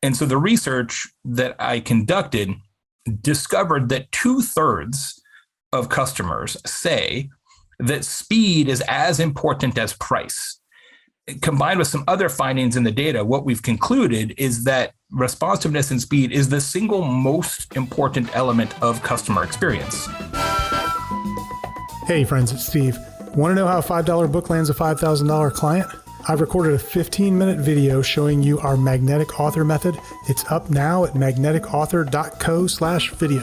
And so the research that I conducted discovered that 2/3 of customers say that speed is as important as price. Combined with some other findings in the data, what we've concluded is that responsiveness and speed is the single most important element of customer experience. Hey friends, it's Steve. Want to know how a $5 book lands a $5,000 client? I've recorded a 15-minute video showing you our magnetic author method. It's up now at magneticauthor.co/video.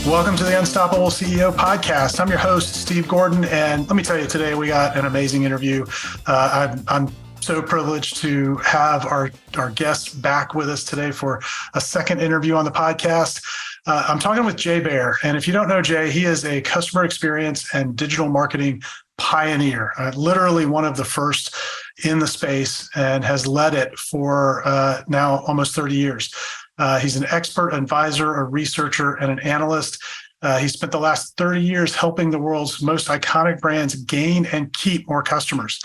Welcome to the Unstoppable CEO podcast. I'm your host, Steve Gordon, and let me tell you, today we got an amazing interview. I'm so privileged to have our guest back with us today for a second interview on the podcast. I'm talking with Baer, and if you don't know Jay, he is a customer experience and digital marketing pioneer, literally one of the first in the space, and has led it for now almost 30 years. He's an expert advisor, a researcher, and an analyst. He spent the last 30 years helping the world's most iconic brands gain and keep more customers.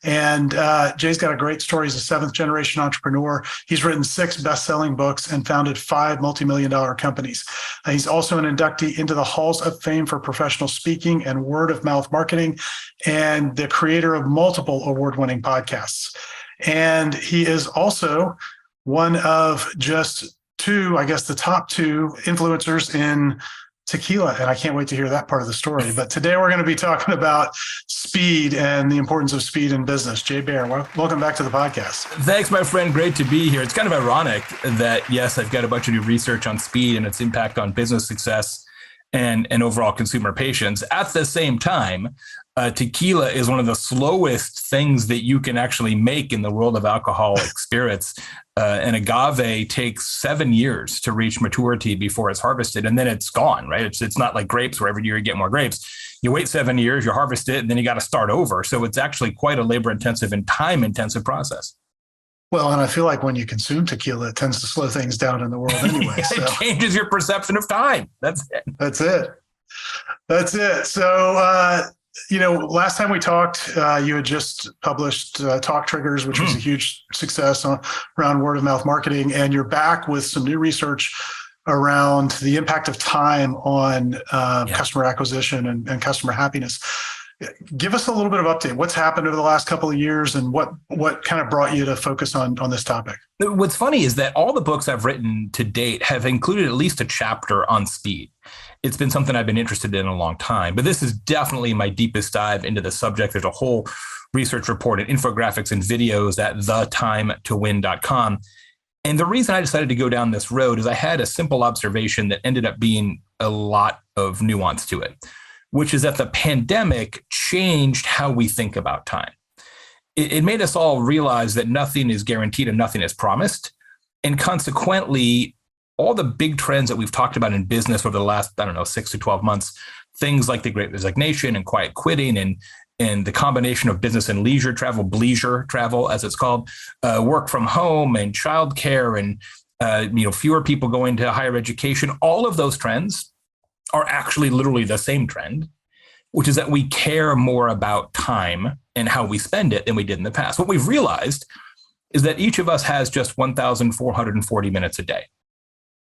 And Jay's got a great story. He's a seventh-generation entrepreneur. He's written 6 best-selling books and founded 5 multi-million-dollar companies. He's also an inductee into the Halls of Fame for Professional Speaking and Word-of-Mouth Marketing, and the creator of multiple award-winning podcasts. And he is also one of just 2, I guess the top 2 influencers in tequila. And I can't wait to hear that part of the story. But today we're going to be talking about speed and the importance of speed in business. Baer, welcome back to the podcast. Thanks, my friend. Great to be here. It's kind of ironic that, yes, I've got a bunch of new research on speed and its impact on business success and overall consumer patience. At the same time, tequila is one of the slowest things that you can actually make in the world of alcoholic spirits. An agave takes 7 years to reach maturity before it's harvested, and then it's gone, right? It's not like grapes where every year you get more grapes. You wait 7 years, you harvest it, and then you got to start over. So it's actually quite a labor-intensive and time-intensive process. Well, and I feel like when you consume tequila, it tends to slow things down in the world anyway. It changes your perception of time. That's it. So, last time we talked, you had just published Talk Triggers, which was a huge success around word-of-mouth marketing, and you're back with some new research around the impact of time on customer acquisition and customer happiness. Give us a little bit of update. What's happened over the last couple of years, and what kind of brought you to focus on this topic? What's funny is that all the books I've written to date have included at least a chapter on speed. It's been something I've been interested in a long time, but this is definitely my deepest dive into the subject. There's a whole research report and infographics and videos at thetimetowin.com. And the reason I decided to go down this road is I had a simple observation that ended up being a lot of nuance to it, which is that the pandemic changed how we think about time. It made us all realize that nothing is guaranteed and nothing is promised. And consequently, all the big trends that we've talked about in business over the last, 6 to 12 months, things like the Great Resignation and quiet quitting and the combination of business and leisure travel, bleisure travel, as it's called, work from home and childcare and fewer people going to higher education, all of those trends are actually literally the same trend, which is that we care more about time and how we spend it than we did in the past. What we've realized is that each of us has just 1,440 minutes a day,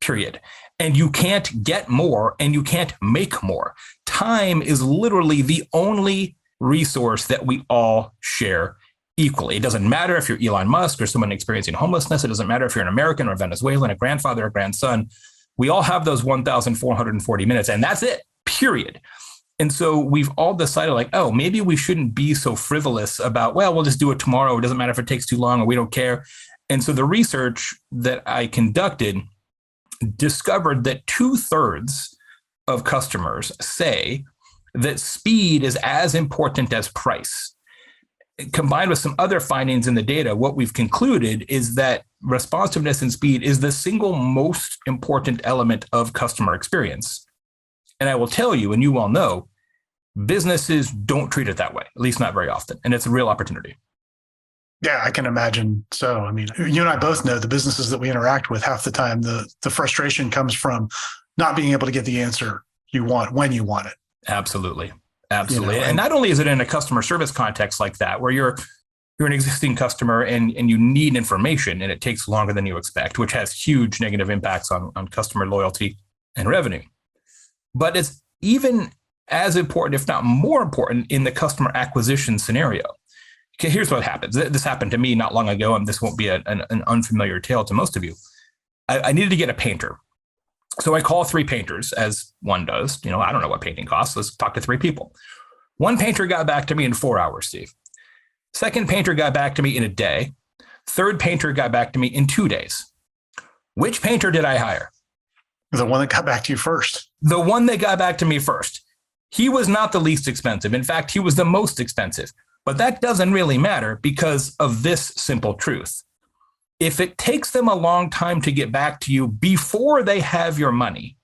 period. And you can't get more and you can't make more. Time is literally the only resource that we all share equally. It doesn't matter if you're Elon Musk or someone experiencing homelessness. It doesn't matter if you're an American or Venezuelan, a grandfather or grandson. We all have those 1,440 minutes, and that's it, period. And so we've all decided maybe we shouldn't be so frivolous about, we'll just do it tomorrow. It doesn't matter if it takes too long or we don't care. And so the research that I conducted discovered that 2/3 of customers say that speed is as important as price. Combined with some other findings in the data, what we've concluded is that responsiveness and speed is the single most important element of customer experience. And I will tell you, and you all know, businesses don't treat it that way, at least not very often. And it's a real opportunity. Yeah, I can imagine. So, I mean, you and I both know the businesses that we interact with, half the time, the frustration comes from not being able to get the answer you want when you want it. Absolutely. You Absolutely. know, And and not only is it in a customer service context like that, where you're an existing customer and you need information and it takes longer than you expect, which has huge negative impacts on customer loyalty and revenue. But it's even as important, if not more important, in the customer acquisition scenario. Okay, here's what happens. This happened to me not long ago, and this won't be an unfamiliar tale to most of you. I needed to get a painter. So I call 3 painters, as one does. I don't know what painting costs. Let's talk to 3 people. One painter got back to me in 4 hours, Steve. Second painter got back to me in a day. Third painter got back to me in 2 days. Which painter did I hire? the one that got back to you first. The one that got back to me first. He was not the least expensive. In fact, he was the most expensive. But that doesn't really matter because of this simple truth. If it takes them a long time to get back to you before they have your money,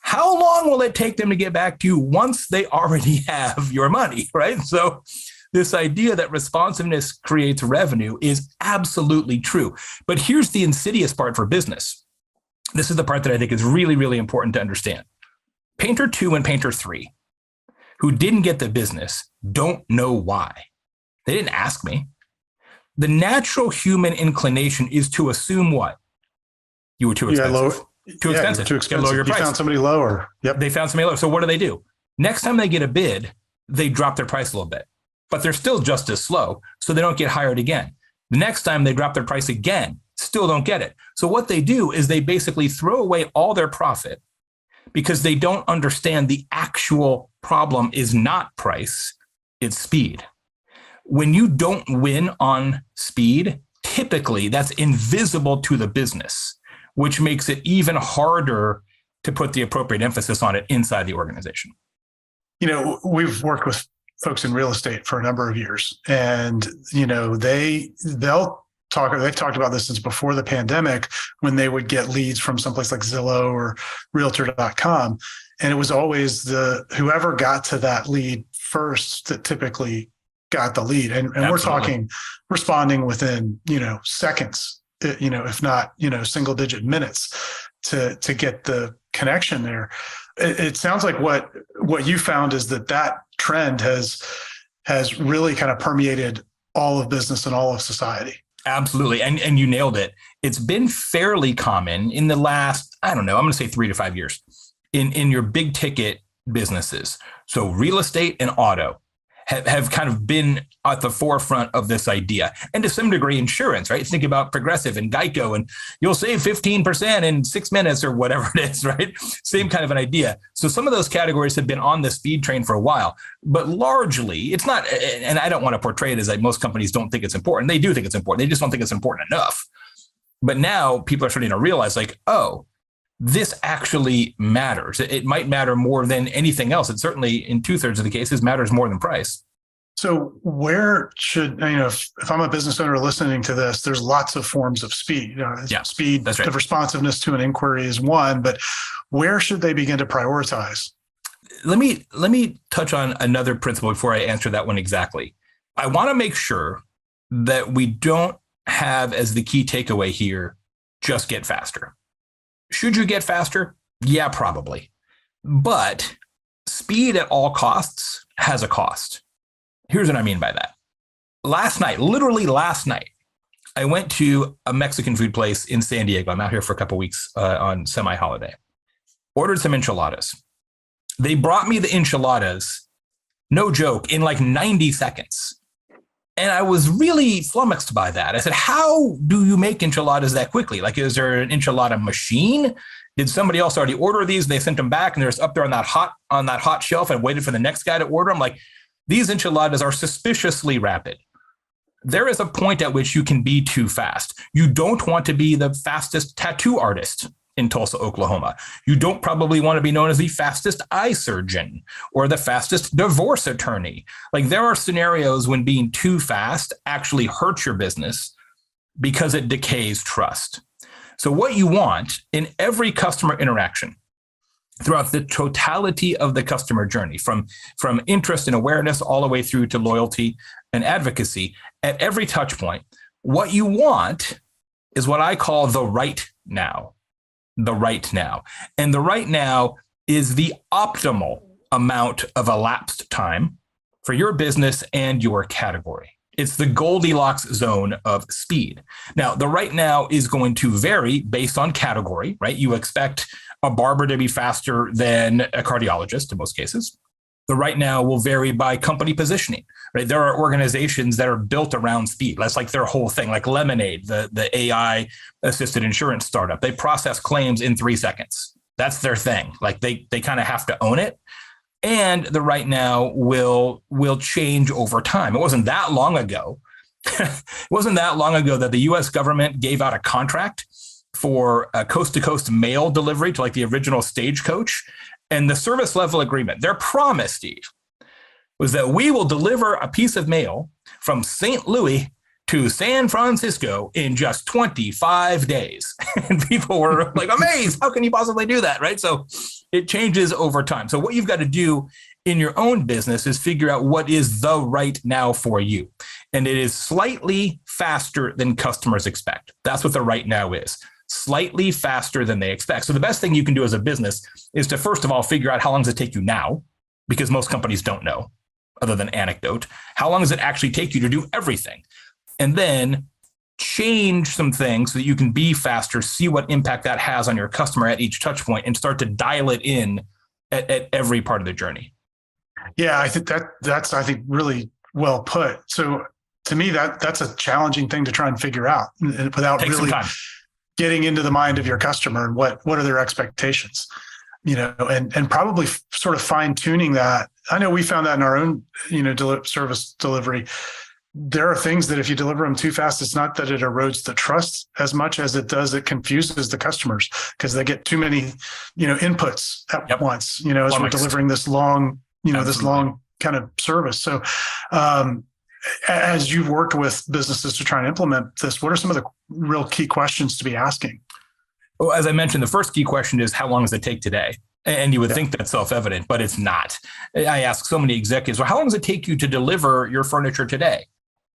how long will it take them to get back to you once they already have your money, right? So this idea that responsiveness creates revenue is absolutely true. But here's the insidious part for business. This is the part that I think is really, really important to understand. Painter 2 and Painter 3, who didn't get the business, don't know why. They didn't ask me. The natural human inclination is to assume what? You were too expensive. Too expensive. Too expensive. Lower your price. You found somebody lower. Yep. They found somebody lower. So what do? Next time they get a bid, they drop their price a little bit, but they're still just as slow. So they don't get hired again. The next time they drop their price again, still don't get it. So what they do is they basically throw away all their profit because they don't understand the actual problem is not price, it's speed. When you don't win on speed, typically that's invisible to the business, which makes it even harder to put the appropriate emphasis on it inside the organization. You know, we've worked with folks in real estate for a number of years, and they've talked about this since before the pandemic, when they would get leads from someplace like Zillow or Realtor.com, and it was always whoever got to that lead first that typically got the lead, and we're talking responding within seconds, if not single digit minutes to get the connection there. It sounds like what you found is that trend has really kind of permeated all of business and all of society. Absolutely. And you nailed it. It's been fairly common in the last, I'm going to say 3 to 5 years in your big ticket businesses. So real estate and auto have kind of been at the forefront of this idea. And to some degree, insurance, right? Think about Progressive and Geico, and you'll save 15% in 6 minutes or whatever it is, right? Same kind of an idea. So some of those categories have been on the speed train for a while, but largely it's not, and I don't want to portray it as like most companies don't think it's important. They do think it's important. They just don't think it's important enough. But now people are starting to realize like, oh, this actually matters. It might matter more than anything else. It certainly, in 2/3 of the cases, matters more than price. So where should, if I'm a business owner listening to this, there's lots of forms of speed. Speed, that's right. The responsiveness to an inquiry is one, but where should they begin to prioritize? Let me touch on another principle before I answer that one exactly. I want to make sure that we don't have as the key takeaway here, just get faster. Should you get faster? Yeah, probably. But speed at all costs has a cost. Here's what I mean by that. Literally last night, I went to a Mexican food place in San Diego. I'm out here for a couple of weeks on semi-holiday. Ordered some enchiladas. They brought me the enchiladas, no joke, in like 90 seconds. And I was really flummoxed by that. I said, how do you make enchiladas that quickly? Like, is there an enchilada machine? Did somebody else already order these? They sent them back and they're just up there on that hot shelf and waited for the next guy to order them. Like, these enchiladas are suspiciously rapid. There is a point at which you can be too fast. You don't want to be the fastest tattoo artist in Tulsa, Oklahoma. You don't probably want to be known as the fastest eye surgeon or the fastest divorce attorney. Like, there are scenarios when being too fast actually hurts your business because it decays trust. So what you want in every customer interaction throughout the totality of the customer journey, from interest and awareness all the way through to loyalty and advocacy, at every touch point, what you want is what I call the right now. The right now. And the right now is the optimal amount of elapsed time for your business and your category. It's the Goldilocks zone of speed. Now, the right now is going to vary based on category, right? You expect a barber to be faster than a cardiologist in most cases. The right now will vary by company positioning, right? There are organizations that are built around speed. That's like their whole thing, like Lemonade, the AI assisted insurance startup. They process claims in 3 seconds. That's their thing. Like they kind of have to own it. And the right now will change over time. It wasn't that long ago. It wasn't that long ago that the US government gave out a contract for a coast-to-coast mail delivery to like the original Stagecoach. And the service level agreement, their promise, Steve, was that we will deliver a piece of mail from St. Louis to San Francisco in just 25 days. And people were like amazed. How can you possibly do that? Right. So it changes over time. So what you've got to do in your own business is figure out what is the right now for you. And it is slightly faster than customers expect. That's what the right now is. Slightly faster than they expect. So the best thing you can do as a business is to, first of all, figure out how long does it take you now, because most companies don't know, other than anecdote. How long does it actually take you to do everything? And then change some things so that you can be faster, see what impact that has on your customer at each touch point, and start to dial it in at every part of the journey. Yeah, I think that's really well put. So to me, that's a challenging thing to try and figure out without Take really some time. Getting into the mind of your customer and what are their expectations, and probably sort of fine tuning that. I know we found that in our own, service delivery. There are things that if you deliver them too fast, it's not that it erodes the trust as much as it confuses the customers because they get too many, inputs at once, as we're delivering this long, this long kind of service. So, as you've worked with businesses to try and implement this, what are some of the real key questions to be asking? Well, as I mentioned, the first key question is how long does it take today? And you would think that's self-evident, but it's not. I ask so many executives, well, how long does it take you to deliver your furniture today?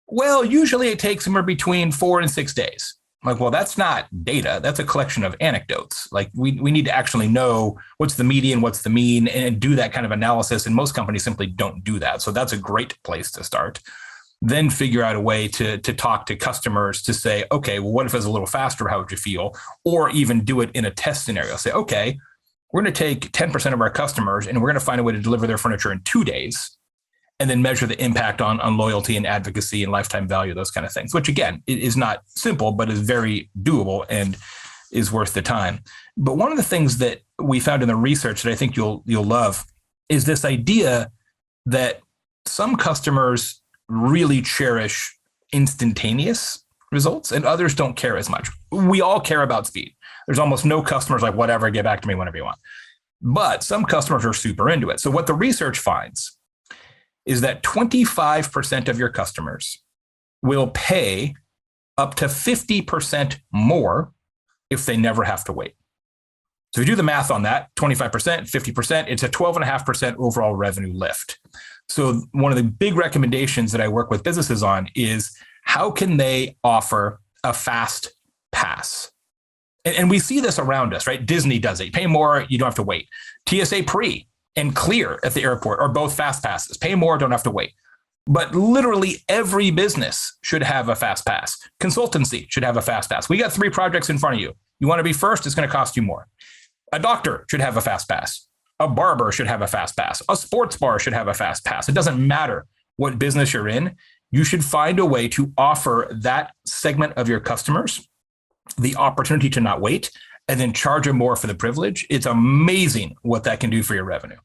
Well, usually it takes somewhere between 4 and 6 days. I'm like, well, that's not data. That's a collection of anecdotes. Like we need to actually know what's the median, what's the mean, and do that kind of analysis. And most companies simply don't do that. So that's a great place to start. Then figure out a way to talk to customers to say, okay, well, what if it's a little faster? How would you feel? Or even do it in a test scenario. Say, okay, we're going to take 10% of our customers and we're going to find a way to deliver their furniture in 2 days and then measure the impact on loyalty and advocacy and lifetime value, those kind of things, which again, it is not simple, but is very doable and is worth the time. But one of the things that we found in the research that I think you'll love is this idea that some customers really cherish instantaneous results and others don't care as much. We all care about speed. There's almost no customers like, whatever, get back to me whenever you want. But some customers are super into it. So what the research finds is that 25% of your customers will pay up to 50% more if they never have to wait. So if you do the math on that, 25%, 50%, it's a 12.5% overall revenue lift. So one of the big recommendations that I work with businesses on is how can they offer a fast pass? And we see this around us, right? Disney does it. You pay more, you don't have to wait. TSA Pre and Clear at the airport are both fast passes. Pay more, don't have to wait. But literally every business should have a fast pass. Consultancy should have a fast pass. We got 3 projects in front of you. You want to be first, it's going to cost you more. A doctor should have a fast pass. A barber should have a fast pass. A sports bar should have a fast pass. It doesn't matter what business you're in. You should find a way to offer that segment of your customers the opportunity to not wait and then charge them more for the privilege. It's amazing what that can do for your revenue.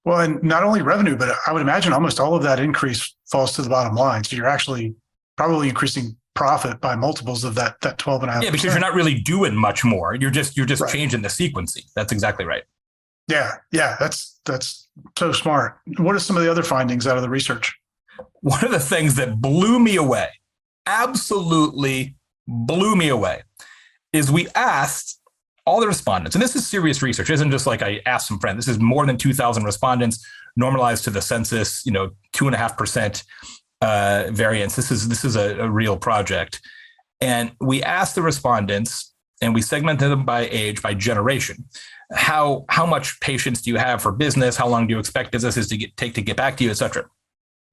Well, and not only revenue, but I would imagine almost all of that increase falls to the bottom line. So you're actually probably increasing profit by multiples of that 12.5%. Yeah, because you're not really doing much more. You're just right. Changing the sequencing. That's exactly right. Yeah. That's so smart. What are some of the other findings out of the research? One of the things that blew me away, absolutely blew me away, is we asked all the respondents, and this is serious research. It isn't just like I asked some friends. This is more than 2,000 respondents normalized to the census, 2.5%. variants. This is a real project. And we asked the respondents, and we segmented them by age, by generation. How much patience do you have for business? How long do you expect businesses to take to get back to you, et cetera?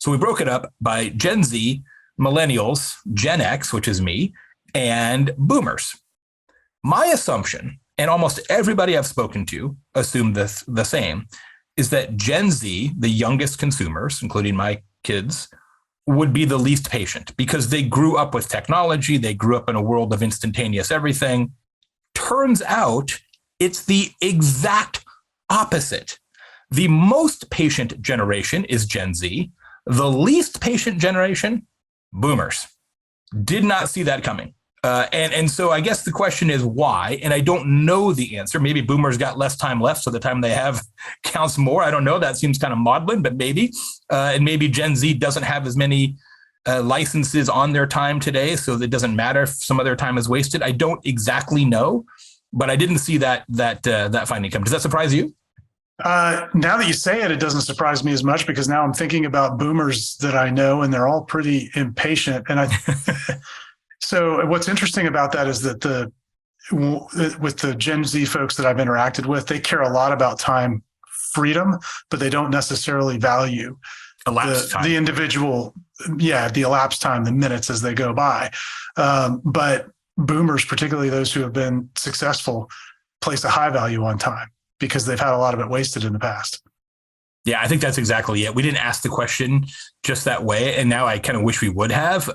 So we broke it up by Gen Z, millennials, Gen X, which is me, and boomers. My assumption, and almost everybody I've spoken to assumed this the same, is that Gen Z, the youngest consumers, including my kids, would be the least patient because they grew up with technology. They grew up in a world of instantaneous everything. Turns out it's the exact opposite. The most patient generation is Gen Z. The least patient generation, boomers. Did not see that coming. And so I guess the question is why? And I don't know the answer. Maybe boomers got less time left, so the time they have counts more. I don't know. That seems kind of maudlin, but maybe. And maybe Gen Z doesn't have as many licenses on their time today, so it doesn't matter if some of their time is wasted. I don't exactly know, but I didn't see that finding come. Does that surprise you? Now that you say it, it doesn't surprise me as much because now I'm thinking about boomers that I know, and they're all pretty impatient. And so what's interesting about that is that with the Gen Z folks that I've interacted with, they care a lot about time freedom, but they don't necessarily value the individual, the elapsed time, the minutes as they go by. But boomers, particularly those who have been successful, place a high value on time because they've had a lot of it wasted in the past. Yeah, I think that's exactly it. We didn't ask the question just that way. And now I kind of wish we would have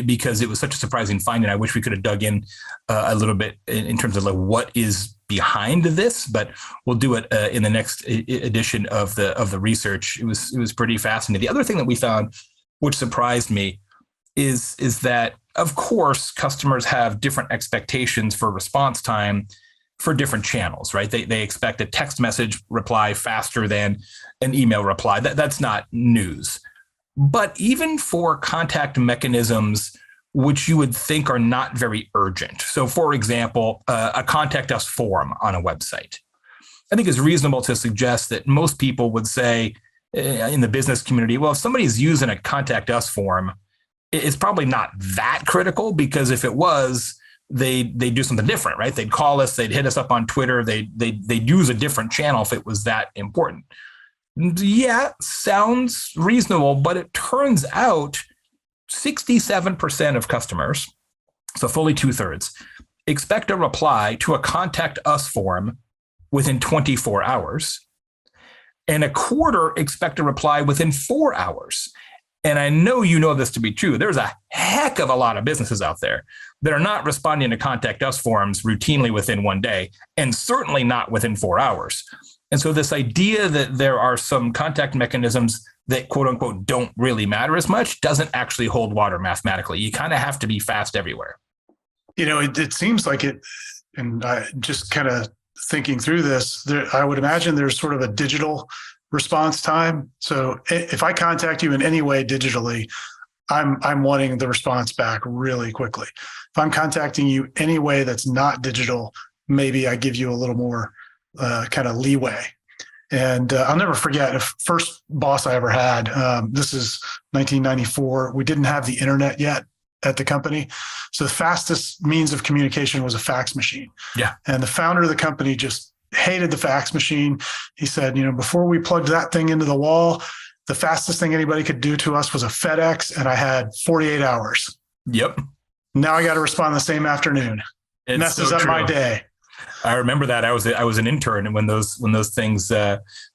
because it was such a surprising finding. I wish we could have dug in a little bit in terms of like what is behind this, but we'll do it in the next edition of the research. It was pretty fascinating. The other thing that we found, which surprised me, is that, of course, customers have different expectations for response time for different channels, right? They expect a text message reply faster than an email reply. That's not news. But even for contact mechanisms, which you would think are not very urgent. So for example, a contact us form on a website. I think it's reasonable to suggest that most people would say in the business community, well, if somebody's using a contact us form, it's probably not that critical because if it was, they do something different, right? They'd call us, they'd hit us up on Twitter, they'd use a different channel if it was that important. Yeah, sounds reasonable, but it turns out 67% of customers, so fully 2/3, expect a reply to a contact us form within 24 hours, and a quarter expect a reply within 4 hours. And I know you know this to be true. There's a heck of a lot of businesses out there that are not responding to contact us forms routinely within one day, and certainly not within 4 hours. And so this idea that there are some contact mechanisms that quote unquote don't really matter as much doesn't actually hold water mathematically. You kind of have to be fast everywhere. You know, it seems like it, and I just kind of thinking through this, I would imagine there's sort of a digital response time. So if I contact you in any way digitally, I'm wanting the response back really quickly. If I'm contacting you any way that's not digital, maybe I give you a little more kind of leeway. And I'll never forget the first boss I ever had. This is 1994. We didn't have the internet yet at the company. So the fastest means of communication was a fax machine. Yeah. And the founder of the company just hated the fax machine. He said, before we plugged that thing into the wall, the fastest thing anybody could do to us was a FedEx, and I had 48 hours. Yep. Now I got to respond the same afternoon. It messes up my day. I remember that I was an intern, and when those things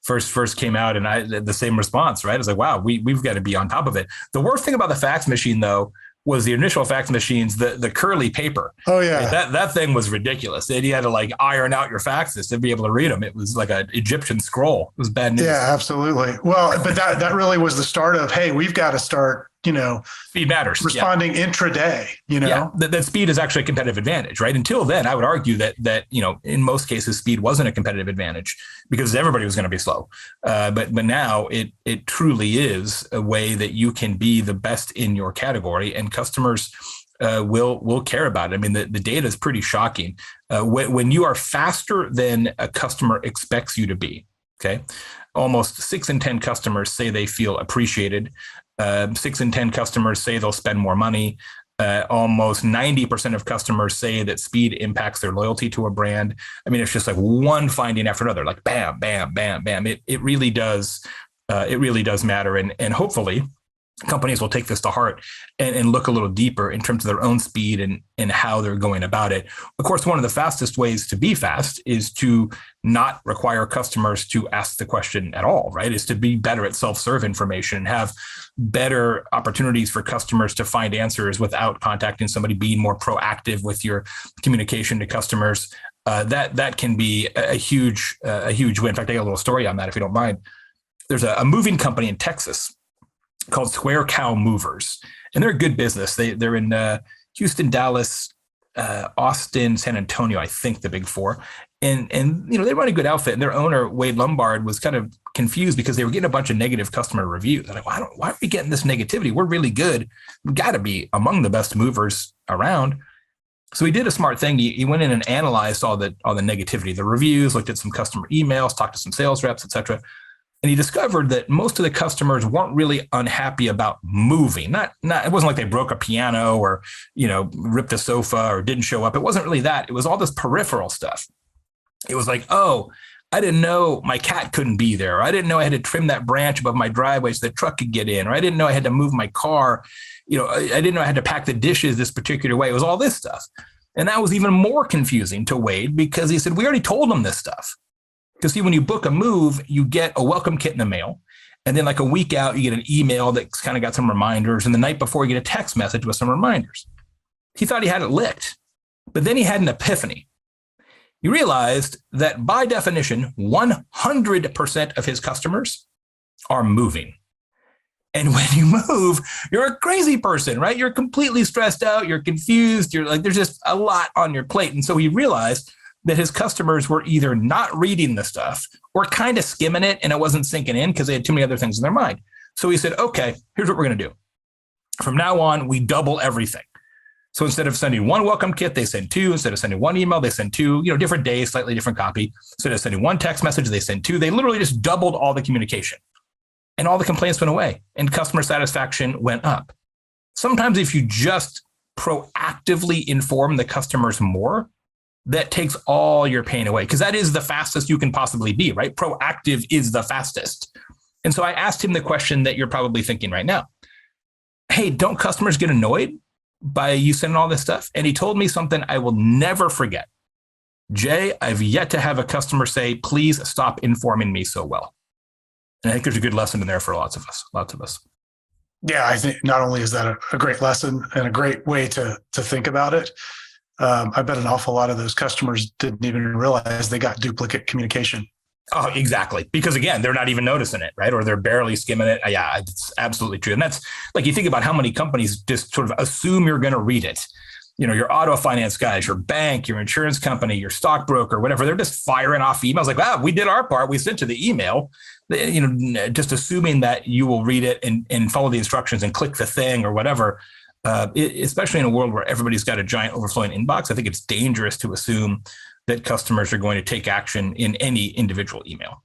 first came out, and I the same response, right? I was like, wow, we've got to be on top of it. The worst thing about the fax machine, though, was the initial fax machines, the curly paper. Oh yeah, that thing was ridiculous. You had to like iron out your faxes to be able to read them. It was like an Egyptian scroll. It was bad news. Yeah, absolutely. Well, but that really was the start of, hey, we've got to start, speed matters. Responding intraday. Yeah, that speed is actually a competitive advantage, right? Until then, I would argue that in most cases, speed wasn't a competitive advantage because everybody was going to be slow. But now it truly is a way that you can be the best in your category, and customers will care about it. I mean, the data is pretty shocking. When you are faster than a customer expects you to be, okay, almost 6 in 10 customers say they feel appreciated. 6 in 10 customers say they'll spend more money. Almost 90% of customers say that speed impacts their loyalty to a brand. I mean, it's just like one finding after another, like bam, bam, bam, bam. It really does. It really does matter. And hopefully companies will take this to heart and look a little deeper in terms of their own speed and how they're going about it. Of course, one of the fastest ways to be fast is to not require customers to ask the question at all, right? Is to be better at self-serve information and have better opportunities for customers to find answers without contacting somebody, being more proactive with your communication to customers. That can be a huge win. In fact, I got a little story on that, if you don't mind. There's a moving company in Texas called Square Cow Movers, and they're a good business. They're in Houston, Dallas, Austin, San Antonio, I think the big four. And they run a good outfit. And their owner, Wade Lombard, was kind of confused because they were getting a bunch of negative customer reviews. They're like, why are we getting this negativity? We're really good. We've got to be among the best movers around. So he did a smart thing. He went in and analyzed all the negativity, the reviews, looked at some customer emails, talked to some sales reps, et cetera. And he discovered that most of the customers weren't really unhappy about moving. Not it wasn't like they broke a piano or, ripped a sofa or didn't show up. It wasn't really that. It was all this peripheral stuff. It was like, oh, I didn't know my cat couldn't be there. Or I didn't know I had to trim that branch above my driveway so the truck could get in. Or I didn't know I had to move my car. I didn't know I had to pack the dishes this particular way. It was all this stuff. And that was even more confusing to Wade because he said, we already told him this stuff. Because see, when you book a move, you get a welcome kit in the mail. And then like a week out, you get an email that's kind of got some reminders. And the night before, you get a text message with some reminders. He thought he had it licked. But then he had an epiphany. He realized that by definition, 100% of his customers are moving. And when you move, you're a crazy person, right? You're completely stressed out. You're confused. You're like, there's just a lot on your plate. And so he realized that his customers were either not reading the stuff or kind of skimming it and it wasn't sinking in because they had too many other things in their mind. So he said, okay, here's what we're going to do. From now on, we double everything. So instead of sending one welcome kit, they send two. Instead of sending one email, they send two, different days, slightly different copy. Instead of sending one text message, they send two. They literally just doubled all the communication and all the complaints went away and customer satisfaction went up. Sometimes if you just proactively inform the customers more, that takes all your pain away because that is the fastest you can possibly be, right? Proactive is the fastest. And so I asked him the question that you're probably thinking right now. Hey, don't customers get annoyed by you sending all this stuff? And he told me something I will never forget. Jay, I've yet to have a customer say, please stop informing me so well. And I think there's a good lesson in there for lots of us. Yeah, I think not only is that a great lesson and a great way to think about it, I bet an awful lot of those customers didn't even realize they got duplicate communication. Oh, exactly. Because again, they're not even noticing it, right? Or they're barely skimming it. Yeah, it's absolutely true. And that's like, you think about how many companies just sort of assume you're going to read it. Your auto finance guys, your bank, your insurance company, your stockbroker, whatever, they're just firing off emails like, we did our part. We sent you the email, just assuming that you will read it and follow the instructions and click the thing or whatever. Especially in a world where everybody's got a giant overflowing inbox, I think it's dangerous to assume that customers are going to take action in any individual email.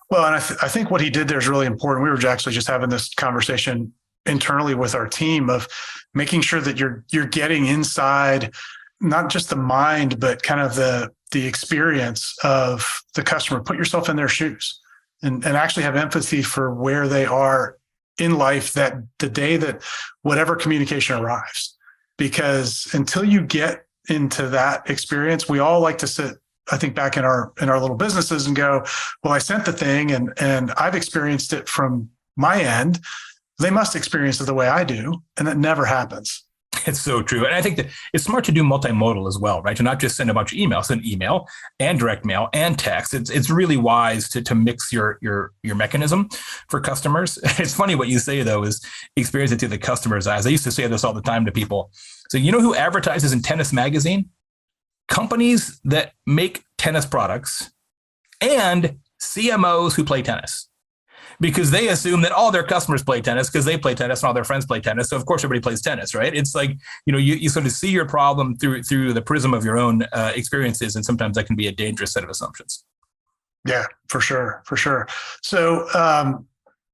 Well, and I think what he did there is really important. We were actually just having this conversation internally with our team of making sure that you're getting inside not just the mind, but kind of the experience of the customer. Put yourself in their shoes and actually have empathy for where they are in life that the day that whatever communication arrives. Because until you get into that experience, we all like to sit, I think, back in our little businesses and go, well, I sent the thing and I've experienced it from my end. They must experience it the way I do. And that never happens. It's so true. And I think that it's smart to do multimodal as well, right? To not just send a bunch of emails, send email and direct mail and text. It's really wise to mix your mechanism for customers. It's funny what you say, though, is experience it through the customer's eyes. I used to say this all the time to people. So you know who advertises in Tennis Magazine? Companies that make tennis products and CMOs who play tennis. Because they assume that all their customers play tennis because they play tennis and all their friends play tennis. So of course everybody plays tennis, right? It's like, you sort of see your problem through the prism of your own experiences. And sometimes that can be a dangerous set of assumptions. Yeah, for sure. So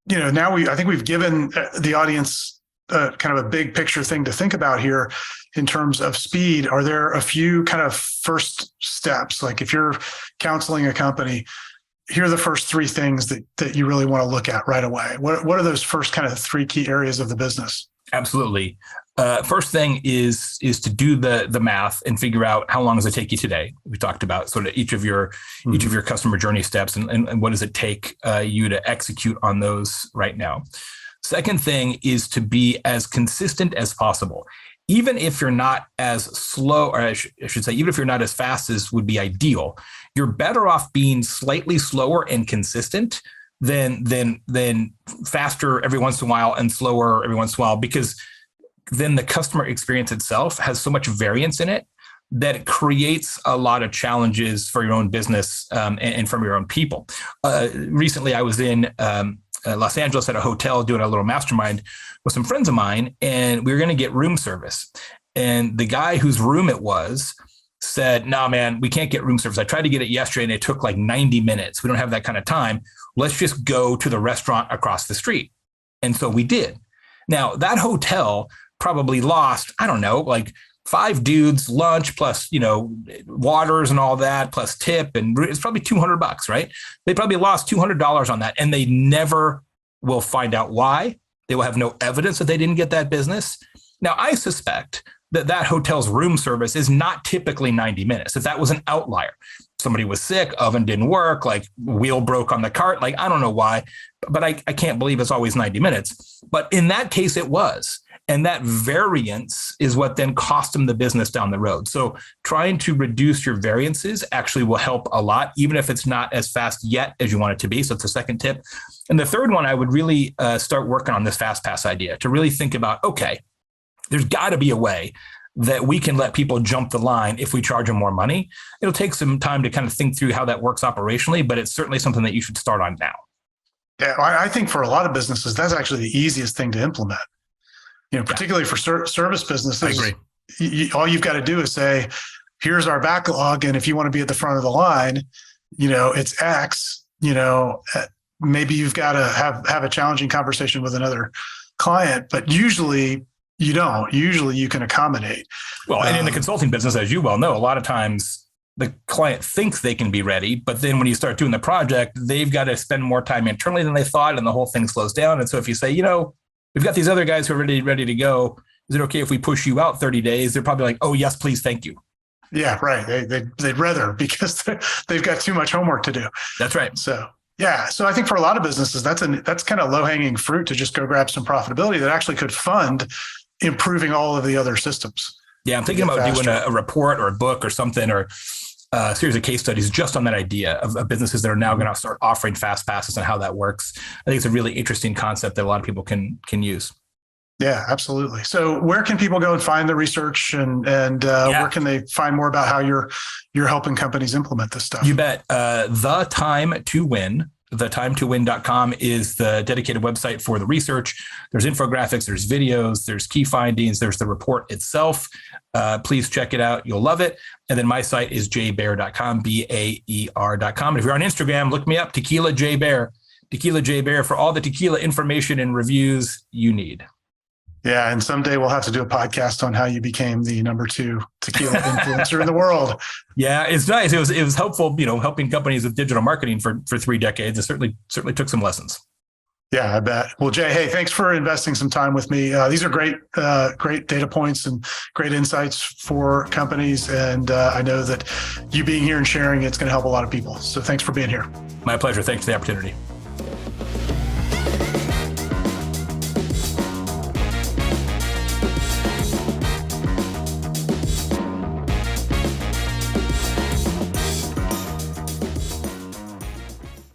now I think we've given the audience kind of a big picture thing to think about here in terms of speed. Are there a few kind of first steps? Like if you're counseling a company, here are the first three things that you really want to look at right away. What are those first kind of three key areas of the business? Absolutely. First thing is to do the math and figure out how long does it take you today. We talked about sort of each of your customer journey steps and what does it take you to execute on those right now. Second thing is to be as consistent as possible. Even if you're not as slow, or I should say, even if you're not as fast as would be ideal, you're better off being slightly slower and consistent than faster every once in a while and slower every once in a while, because then the customer experience itself has so much variance in it that it creates a lot of challenges for your own business and from your own people. Recently, I was in Los Angeles at a hotel doing a little mastermind with some friends of mine, and we were going to get room service. And the guy whose room it was said, "No, man, we can't get room service. I tried to get it yesterday and it took like 90 minutes. We don't have that kind of time. Let's just go to the restaurant across the street." And so we did. Now, that hotel probably lost, I don't know, like 5 dudes, lunch plus, waters and all that, plus tip. And it's probably $200, right? They probably lost $200 on that. And they never will find out why. They will have no evidence that they didn't get that business. Now, I suspect that hotel's room service is not typically 90 minutes. If that was an outlier, somebody was sick, oven didn't work, like wheel broke on the cart, like I don't know why, but I can't believe it's always 90 minutes. But in that case, it was. And that variance is what then cost them the business down the road. So trying to reduce your variances actually will help a lot, even if it's not as fast yet as you want it to be. So it's a second tip. And the third one, I would really start working on this fast pass idea to really think about, okay, there's got to be a way that we can let people jump the line if we charge them more money. It'll take some time to kind of think through how that works operationally, but it's certainly something that you should start on now. Yeah, I think for a lot of businesses, that's actually the easiest thing to implement. Particularly for service businesses. I agree. All you've got to do is say, here's our backlog. And if you want to be at the front of the line, it's X, maybe you've got to have a challenging conversation with another client, but usually you don't. Usually you can accommodate. Well, and in the consulting business, as you well know, a lot of times the client thinks they can be ready, but then when you start doing the project, they've got to spend more time internally than they thought, and the whole thing slows down. And so if you say, we've got these other guys who are ready to go, is it okay if we push you out 30 days? They're probably like, oh, yes, please, thank you. Yeah, right. They'd rather, because they've got too much homework to do. That's right. So, yeah. So I think for a lot of businesses, that's kind of low-hanging fruit to just go grab some profitability that actually could fund improving all of the other systems. Yeah, I'm thinking about doing a report or a book or something, or a series of case studies just on that idea of businesses that are now going to start offering fast passes and how that works. I think it's a really interesting concept that a lot of people can use. Yeah, absolutely. So where can people go and find the research and where can they find more about how you're helping companies implement this stuff? You bet. The Time to Win. TheTimeToWin.com is the dedicated website for the research. There's infographics, there's videos, there's key findings, there's the report itself. Please check it out. You'll love it. And then my site is jbaer.com, BAER.com. And if you're on Instagram, look me up, Tequila J Baer, Tequila J Baer, for all the tequila information and reviews you need. Yeah, and someday we'll have to do a podcast on how you became the number 2 tequila influencer in the world. Yeah, it's nice. It was helpful, helping companies with digital marketing for 3 decades. It certainly took some lessons. Yeah, I bet. Well, Jay, hey, thanks for investing some time with me. These are great data points and great insights for companies. And I know that you being here and sharing it's going to help a lot of people. So thanks for being here. My pleasure. Thanks for the opportunity.